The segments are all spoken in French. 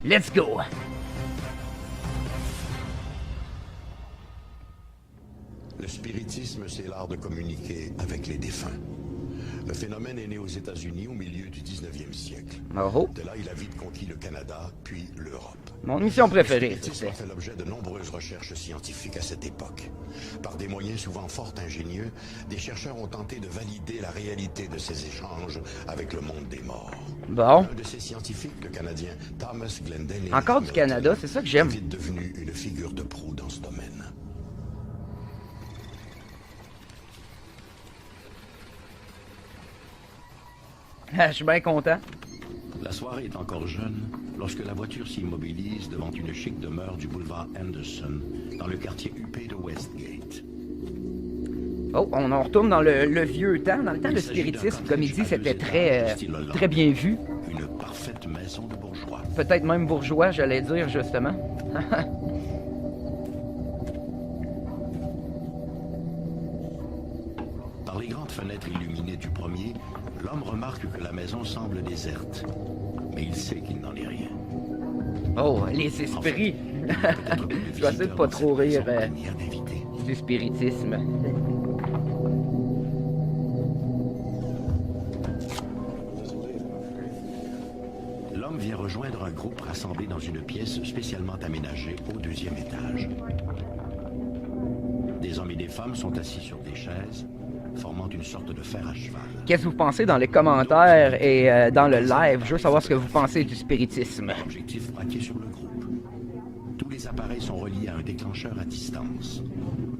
Let's go! Le spiritisme, c'est l'art de communiquer avec les défunts. Le phénomène est né aux États-Unis au milieu du 19e siècle. Oh. De là, il a vite conquis le Canada, puis l'Europe. Mon mission préférée, Le spiritisme a fait l'objet de nombreuses recherches scientifiques à cette époque. Par des moyens souvent fort ingénieux, des chercheurs ont tenté de valider la réalité de ces échanges avec le monde des morts. Bon. Un de ces scientifiques, le Canadien Thomas Glendenning, Encore du Canada, c'est ça que j'aime. est vite devenu une figure de proue dans ce domaine. Je suis bien content. La soirée est encore jeune lorsque la voiture s'immobilise devant une chic demeure du boulevard Anderson, dans le quartier huppé de Westgate. Oh, on en retourne dans le vieux temps. Dans le temps, le spiritisme, comme il dit, c'était très bien vu. Une parfaite maison de bourgeois. Peut-être même bourgeois, j'allais dire, justement. Par les grandes fenêtres illuminées du premier, l'homme remarque que la maison semble déserte. Mais il sait qu'il n'en est rien. Oh, les esprits! Je vais essayer de pas trop rire du spiritisme. L'homme vient rejoindre un groupe rassemblé dans une pièce spécialement aménagée au deuxième étage. Des hommes et des femmes sont assis sur des chaises, formant une sorte de fer à cheval. Qu'est-ce que vous pensez dans les commentaires et dans le live? Je veux savoir ce que vous pensez du spiritisme. Objectif braqué sur le groupe. Tous les appareils sont reliés à un déclencheur à distance.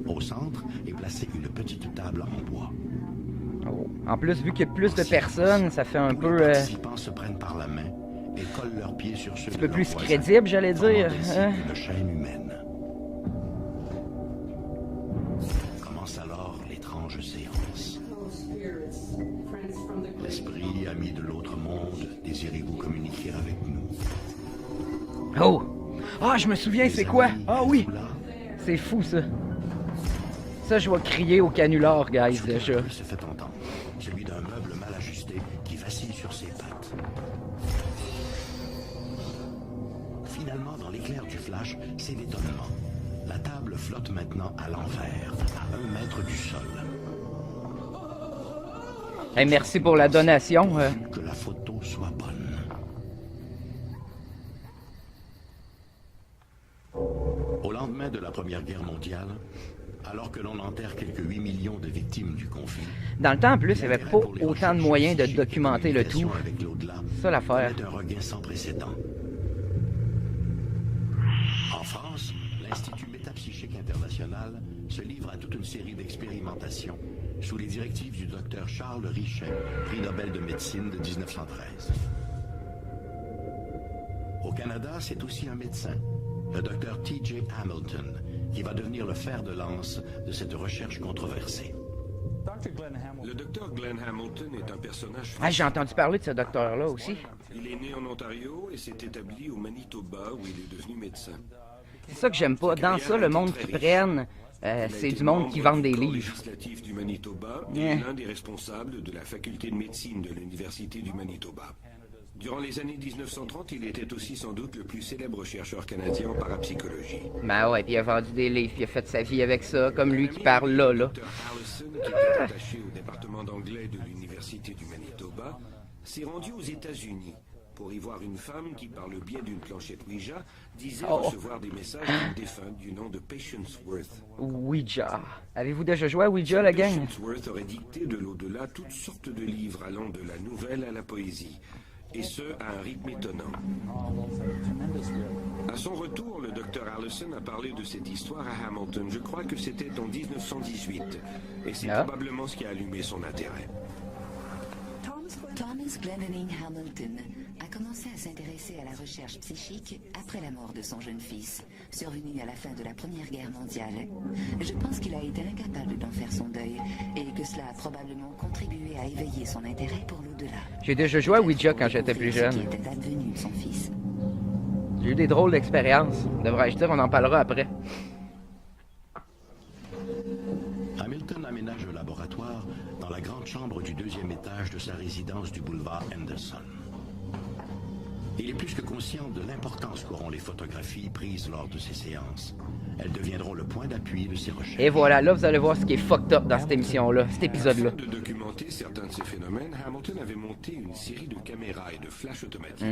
Au centre est placée une petite table en bois. Oh. En plus, vu qu'il y a plus de personnes, ça fait un Tous peu... les participants se prennent par la main et collent leurs pieds sur ceux un de peu leurs plus voisins, crédible, j'allais dire. formant ainsi Hein? une chaîne humaine. Commence alors l'étrange séance. L'esprit, ami de l'autre monde, désirez-vous communiquer avec nous? Oh! Ah, je me souviens, c'est quoi? Amis, Ah oui! êtes-vous là? C'est fou, ça. Ça, je vais crier au canular, guys, Soudain, déjà. un bruit se fait entendre, celui d'un meuble mal ajusté qui vacille sur ses pattes. Finalement, dans l'éclair du flash, c'est l'étonnement. La table flotte maintenant à l'envers, à 1 mètre du sol. Hey, merci pour la donation. Que la photo soit bonne. Au lendemain de la Première Guerre mondiale, alors que l'on enterre quelques 8 millions de victimes du conflit, Dans le temps, en plus, il n'y avait pas autant de moyens de documenter le tout. avec l'au-delà, Ça, l'affaire. connaît un regain sans précédent. En France, l'Institut Métapsychique International se livre à toute une série d'expérimentations sous les directives du docteur Charles Richet, prix Nobel de médecine de 1913. Au Canada, c'est aussi un médecin, le docteur T.J. Hamilton, qui va devenir le fer de lance de cette recherche controversée. Le docteur Glenn Hamilton est un personnage... Ah, j'ai entendu parler de ce docteur-là aussi. Il est né en Ontario et s'est établi au Manitoba où il est devenu médecin. C'est ça que j'aime pas. Dans ça, le monde qui prenne, c'est du monde qui vend des livres. Législatif du Manitoba Yeah. et l'un des responsables de la faculté de médecine de l'Université du Manitoba. Durant les années 1930, il était aussi sans doute le plus célèbre chercheur canadien en parapsychologie. Ben ouais, puis il a vendu des livres, puis il a fait sa vie avec ça, comme lui qui parle là. Dr. Allison, qui était attaché au département d'anglais de l'Université du Manitoba, s'est rendu aux États-Unis pour y voir une femme qui, par le biais d'une planchette Ouija, disait recevoir des messages d'une défunte du nom de Patience Worth. Ouija. Avez-vous déjà joué à Ouija, la gang? Patience Worth aurait dicté de l'au-delà toutes sortes de livres allant de la nouvelle à la poésie, et ce, à un rythme étonnant. À son retour, le docteur Allison a parlé de cette histoire à Hamilton. Je crois que c'était en 1918, et c'est probablement ce qui a allumé son intérêt. Thomas Glendenning Hamilton a commencé à s'intéresser à la recherche psychique après la mort de son jeune fils, survenu à la fin de la Première Guerre mondiale. Je pense qu'il a été incapable d'en faire son deuil et que cela a probablement contribué à éveiller son intérêt pour l'au-delà. J'ai déjà joué à Ouija quand j'étais plus jeune. Ce qui était advenu de son fils. J'ai eu des drôles d'expériences. Devrais-je dire, on en parlera après. Hamilton aménage un laboratoire dans la grande chambre du 2e étage de sa résidence du boulevard Anderson. Il est plus que conscient de l'importance qu'auront les photographies prises lors de ces séances. Elles deviendront le point d'appui de ses recherches. Et voilà, là vous allez voir ce qui est fucked up dans cette émission-là, cet épisode-là. Afin de documenter certains de ces phénomènes, Hamilton avait monté une série de caméras et de flashs automatiques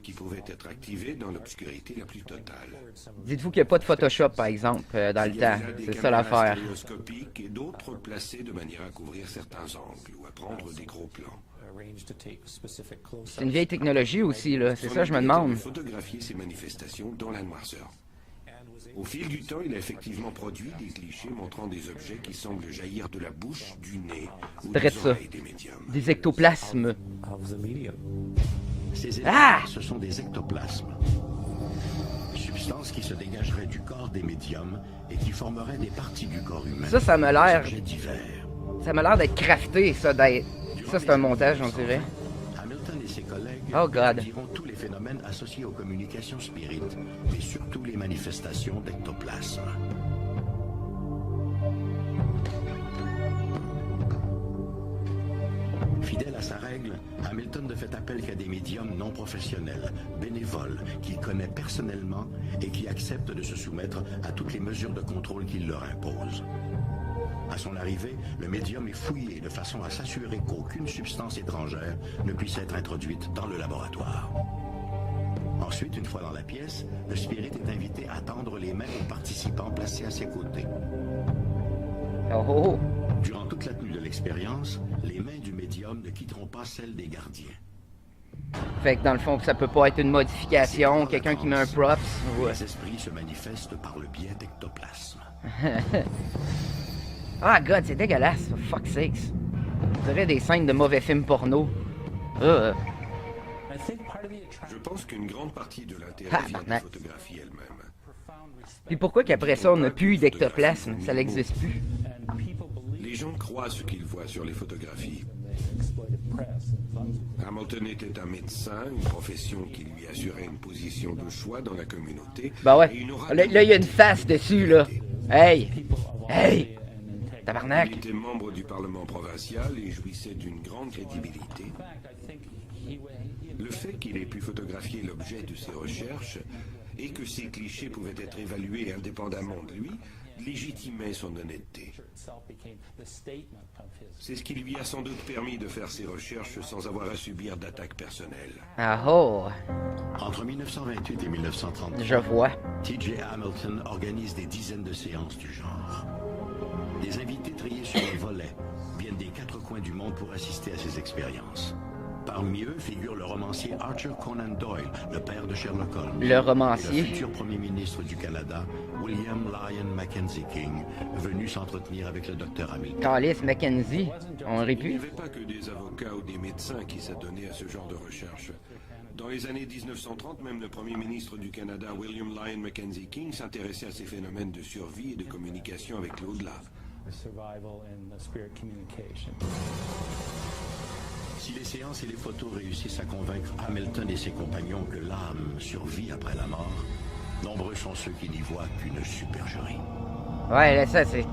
qui pouvaient être activées dans l'obscurité la plus totale. Dites-vous qu'il n'y a pas de Photoshop, par exemple, dans le Il y temps. avait là des C'est ça caméras l'affaire. stéréoscopiques et d'autres placées de manière à couvrir certains angles ou à prendre des gros plans. C'est une vieille technologie aussi, là. C'est Son ça, je me idée était demande. de photographier ces manifestations dans la noirceur. Au fil du temps, il a effectivement produit des clichés montrant des objets qui semblent jaillir de la bouche, du nez ou des Drette ça. oreilles des médiums. Des ectoplasmes. Ces Ah! éléments, ce sont des ectoplasmes. Substances qui se dégageraient du corps des médiums et qui formeraient des parties du corps humain. Ça m'a l'air... Des objets divers. Ça m'a l'air d'être crafté, ça, d'être... Ça, c'est un montage, on dirait. Hamilton et ses collègues Oh, God. étudieront tous les phénomènes associés aux communications spirites, mais surtout les manifestations d'ectoplasme. Fidèle à sa règle, Hamilton ne fait appel qu'à des médiums non professionnels, bénévoles, qu'il connaît personnellement et qui acceptent de se soumettre à toutes les mesures de contrôle qu'il leur impose. À son arrivée, le médium est fouillé de façon à s'assurer qu'aucune substance étrangère ne puisse être introduite dans le laboratoire. Ensuite, une fois dans la pièce, le spirit est invité à tendre les mains aux participants placés à ses côtés. Oh, oh, oh. Durant toute la tenue de l'expérience, les mains du médium ne quitteront pas celles des gardiens. Fait que dans le fond, ça peut pas être une modification, quelqu'un qui met un props. Ouais. Les esprits se manifestent par le biais d'ectoplasme. Ah, God, c'est dégueulasse, for fuck's sakes. On dirait des scènes de mauvais films porno. Je pense qu'une grande partie de Ah, l'intérêt vient des tabarnak. photographies elles-mêmes. Puis pourquoi qu'après ça, on n'a plus d'ectoplasme? Ça n'existe plus. Les gens croient ce qu'ils voient sur les photographies. Hamilton était un médecin, une profession qui lui assurait une position de choix dans la communauté. Bah ouais. et une aura Là, de il y a une face dessus, là. Hey! Hey! Il Tabarnak! était membre du Parlement provincial et jouissait d'une grande crédibilité. Le fait qu'il ait pu photographier l'objet de ses recherches et que ses clichés pouvaient être évalués indépendamment de lui légitimait son honnêteté. C'est ce qui lui a sans doute permis de faire ses recherches sans avoir à subir d'attaques personnelles. Ah oh! Entre 1928 et 1930, Je vois. T.J. Hamilton organise des dizaines de séances du genre. Des invités triés sur les volets viennent des quatre coins du monde pour assister à ces expériences. Parmi eux figure le romancier Arthur Conan Doyle, le père de Sherlock Holmes. Le romancier. Et le futur premier ministre du Canada, William Lyon Mackenzie King, venu s'entretenir avec le docteur Hamilton. Calice Mackenzie. On rit Il n'y plus. avait pas que des avocats ou des médecins qui s'adonnaient à ce genre de recherche. Dans les années 1930, même le premier ministre du Canada, William Lyon Mackenzie King, s'intéressait à ces phénomènes de survie et de communication avec l'au-delà. Si les séances et les photos réussissent à convaincre Hamilton et ses compagnons que l'âme survit après la mort, nombreux sont ceux qui n'y voient qu'une supercherie. Ouais, là, ça, c'est...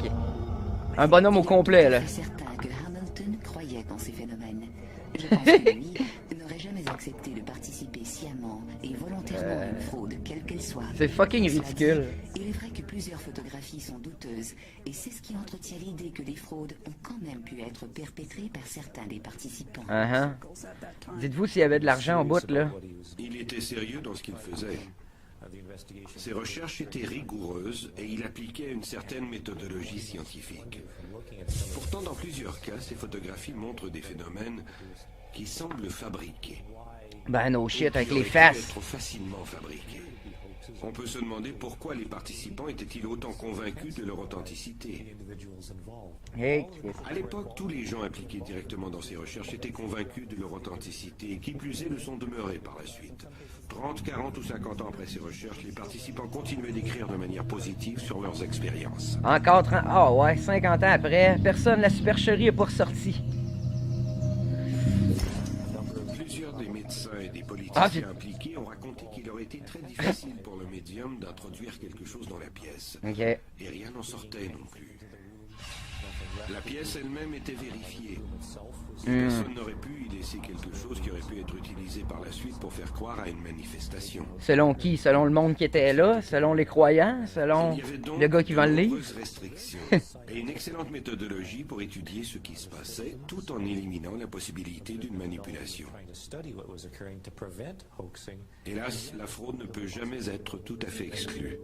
Un bonhomme au complet, là. Je suis certain que Hamilton croyait en ces phénomènes. Je pense que lui n'aurait jamais accepté de participer sciemment et volontairement à une fraude, quelle qu'elle soit. C'est fucking Cela ridicule. dit, il est vrai que plusieurs photographies sont douteuses, et c'est ce qui entretient l'idée que des fraudes ont quand même pu être perpétrées par certains des participants. Uh-huh. Dites-vous s'il y avait de l'argent au bout, là. Il était sérieux dans ce qu'il faisait. Ses recherches étaient rigoureuses et il appliquait une certaine méthodologie scientifique. Pourtant, dans plusieurs cas, ces photographies montrent des phénomènes qui semblent fabriqués. Ben, no shit, avec Qui les auraient pu faces. être facilement fabriqués. On peut se demander pourquoi les participants étaient-ils autant convaincus de leur authenticité. Hey, À l'époque, tous les gens impliqués directement dans ces recherches étaient convaincus de leur authenticité et qui plus est le sont demeurés par la suite. 30, 40 ou 50 ans après ces recherches, les participants continuaient d'écrire de manière positive sur leurs expériences. encore 30... Ah ouais, 50 ans après, personne, la supercherie est pas ressortie. Plusieurs des médecins et des Ah, politiciens impliqués ont raconté qu'il aurait été très difficile pour le médium d'introduire quelque chose dans la pièce. Ok. Et rien n'en sortait non plus. La pièce elle-même était vérifiée. Personne n'aurait pu y laisser quelque chose qui aurait pu être utilisé par la suite pour faire croire à une manifestation. Selon qui? Selon le monde qui était là? Selon les croyants? Selon Il y avait donc le gars qui vend le de livre? nombreuses restrictions et une excellente méthodologie pour étudier ce qui se passait tout en éliminant la possibilité d'une manipulation. Hélas, la fraude ne peut jamais être tout à fait exclue.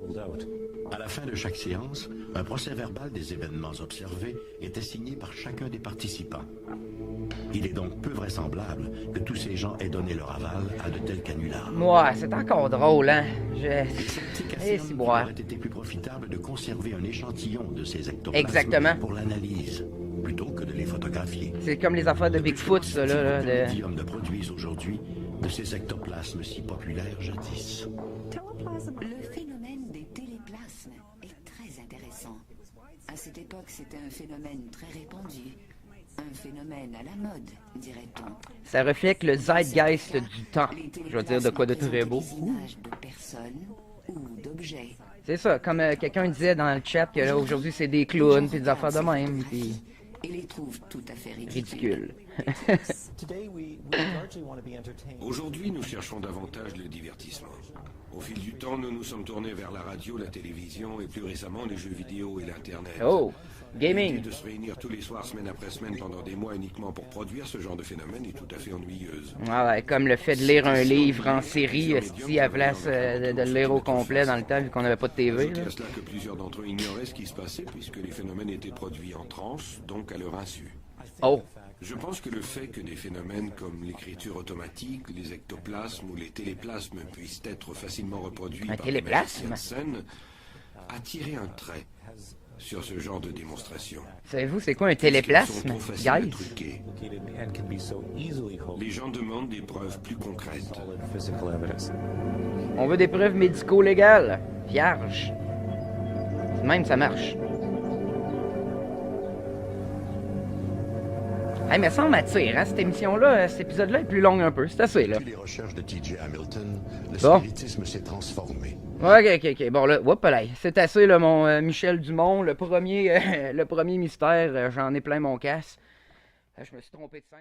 À la fin de chaque séance, un procès-verbal des événements observés était signé par chacun des participants. Il est donc peu vraisemblable que tous ces gens aient donné leur aval à de tels canulars. Moi, c'est encore drôle, hein? Sceptique Eh, affirme si qu'il boire. aurait été plus profitable de conserver un échantillon de ces ectoplasmes Exactement. pour l'analyse, plutôt que de les photographier. C'est comme les affaires de Bigfoot, ça, là. Les De... médiums ne produisent aujourd'hui de ces ectoplasmes si populaires jadis. Le phénomène des téléplasmes est très intéressant. À cette époque, c'était un phénomène très répandu. Un phénomène à la mode, dirait-on. Ça reflète le zeitgeist du temps. Les Je veux dire de quoi de très beau. présentaient des images de personnes ou d'objets. C'est ça, comme quelqu'un disait dans le chat que là, aujourd'hui, c'est des clowns puis des affaires de même, puis Et les trouve tout à fait ridicules. ridicule. Aujourd'hui, nous cherchons davantage le divertissement. Au fil du temps, nous nous sommes tournés vers la radio, la télévision et plus récemment les jeux vidéo et l'Internet. Oh, L'idée gaming. de se réunir tous les soirs, semaine après semaine, pendant des mois uniquement pour produire ce genre de phénomène est tout à fait ennuyeuse. Ah ouais, comme le fait de lire un livre en série, si à place de le lire au complet dans le temps, vu qu'on n'avait pas de TV. Ajoutez Là. à cela que plusieurs d'entre eux ignoraient ce qui se passait puisque les phénomènes étaient produits en transe, donc à leur insu. Oh, Je pense que le fait que des phénomènes comme l'écriture automatique, les ectoplasmes ou les téléplasmes puissent être facilement reproduits Un par téléplasme? des magiciens de scène a tiré un trait sur ce genre de démonstration. savez-vous c'est quoi un Parce qu'elles téléplasme, sont trop faciles à guys? truquer. Les gens demandent des preuves plus concrètes. On veut des preuves médico-légales, vierges. Même ça marche. Hey, mais ça m'attire, hein, cette émission-là, cet épisode-là est plus long un peu, c'est assez, là. Depuis les recherches de T.J. Hamilton, le Bon. spiritisme s'est transformé. Ok. Bon, là, hop là, c'est assez, là, mon Michel Dumont, le premier, le premier mystère, j'en ai plein mon casse. Je me suis trompé de scène.